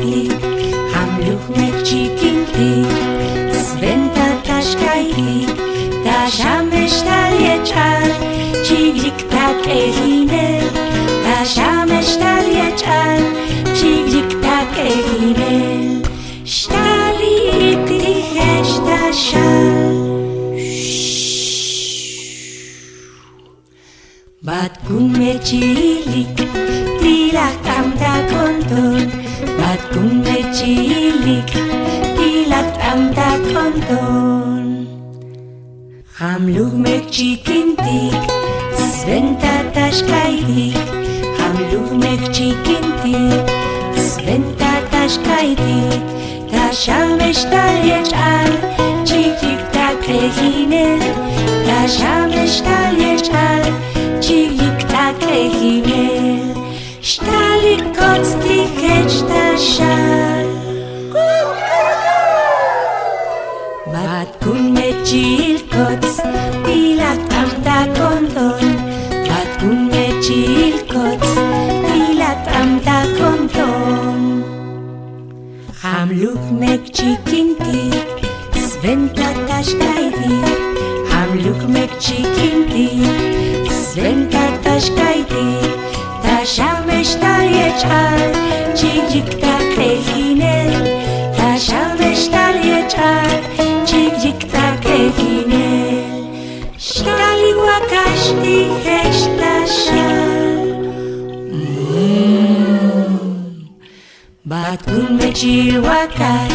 Kaidi, Hamluch mit Chikinti, Sventa Tashkaidi, Tashamesh Talyechal, Chiglik Takehine, Tashamesh Talyechal, Chiglik Takehine, Shtali Tihesh Tashal. Bat kun mechilik, tilak amda konton. Bat kun mechilik, tilak amda konton. Hamluch mechikintik, sventa tashkaitik. Hamluch mechikintik, sventa tashkaitik. Tashamesh talyechal, chiklik takrehine. Tashamesh talyechal, chiglik takrehine. Shtalik kotz tichech tashal. Bat kun mechil kotz, tilak amda konton. Bat kun mechil kotz, tilak amda konton. Hamluch mechikintik, sventa tashkaitik. Hamluch mechikintik, sventa tashkaitik. Tashamesh talyechal, chiglik takrehine. Tashamesh talyechal, chiglik takrehine. Shtali wakash tihesh tashal. Bat kun mechil wakash,